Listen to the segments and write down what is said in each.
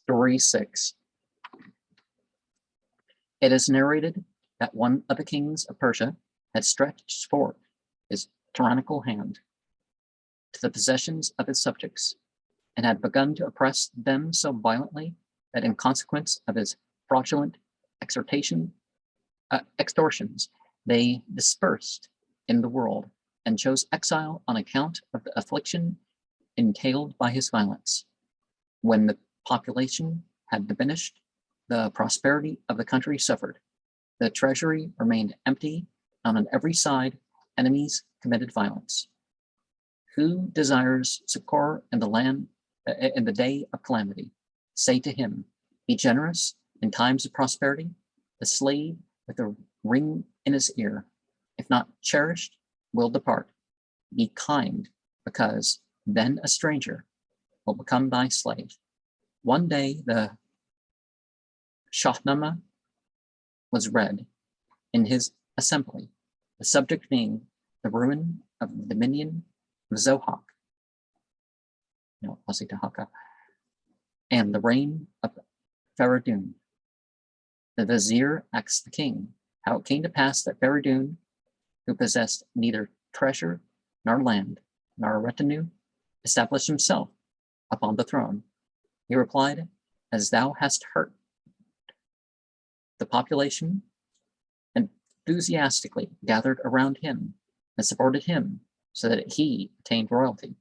Story 6. It is narrated that one of the kings of Persia had stretched forth his tyrannical hand to the possessions of his subjects and had begun to oppress them so violently that in consequence of his fraudulent extortions, they dispersed in the world and chose exile on account of the affliction entailed by his violence. When the population had diminished, the prosperity of the country suffered. The treasury remained empty, and on every side enemies committed violence. Who desires succor in the land in the day of calamity? Say to him, be generous in times of prosperity. The slave with a ring in his ear, if not cherished, will depart. Be kind, because then a stranger will become thy slave. One day the Shahnameh was read in his assembly, the subject being the ruin of the dominion of Zohak, and the reign of Faridun. The vizier asked the king how it came to pass that Faridun, who possessed neither treasure nor land nor retinue, established himself upon the throne. He replied, as thou hast heard. The population enthusiastically gathered around him and supported him so that he attained royalty.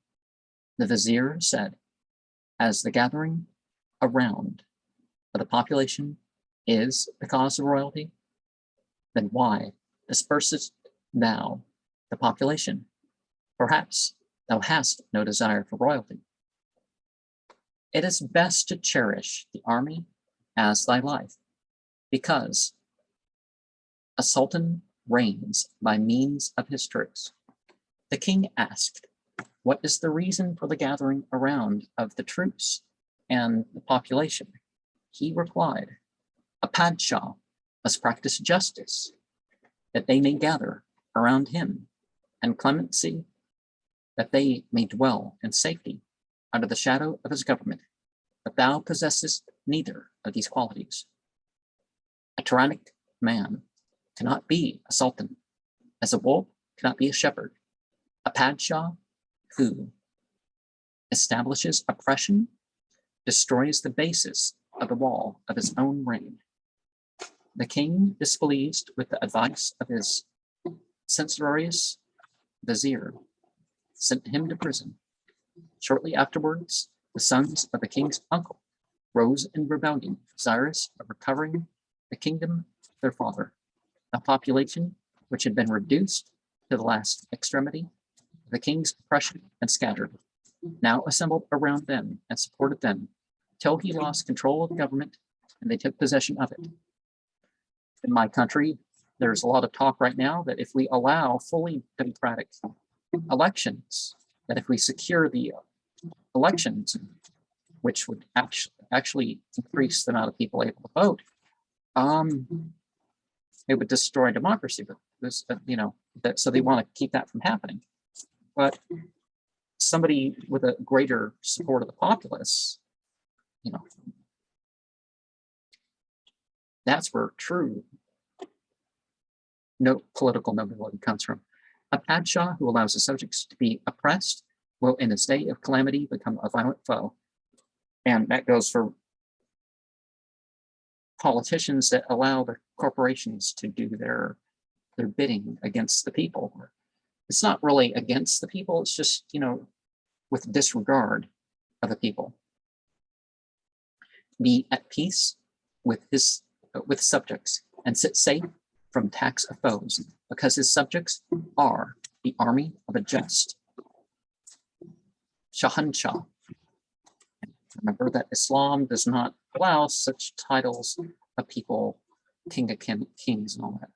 The vizier said, as the gathering around of the population is the cause of royalty, then why dispersest thou the population? Perhaps thou hast no desire for royalty. It is best to cherish the army as thy life, because a sultan reigns by means of his troops. The king asked, what is the reason for the gathering around of the troops and the population? He replied, a padshah must practice justice, that they may gather around him, and clemency, that they may dwell in safety under the shadow of his government. But thou possessest neither of these qualities. A tyrannic man cannot be a sultan, as a wolf cannot be a shepherd. A padshah who establishes oppression destroys the basis of the wall of his own reign. The king, displeased with the advice of his censorious vizier, sent him to prison. Shortly afterwards, the sons of the king's uncle rose in rebellion, desirous of recovering the kingdom of their father. The population, which had been reduced to the last extremity of the king's oppression and scattered, now assembled around them and supported them till he lost control of the government and they took possession of it. In my country, there's a lot of talk right now that if we allow fully democratic elections, that if we secure the elections, which would actually increase the amount of people able to vote, it would destroy democracy. But this, so they want to keep that from happening. But somebody with a greater support of the populace, that's where true political nobility comes from. A padshah who allows his subjects to be oppressed will in his day of calamity become a violent foe. And that goes for politicians that allow the corporations to do their bidding against the people. It's not really against the people, it's just, with disregard of the people. Be at peace with subjects and sit safe from attacks of foes, because his subjects are the army of a just Shahanshah. Remember that Islam does not allow such titles of people, king of kings and all that.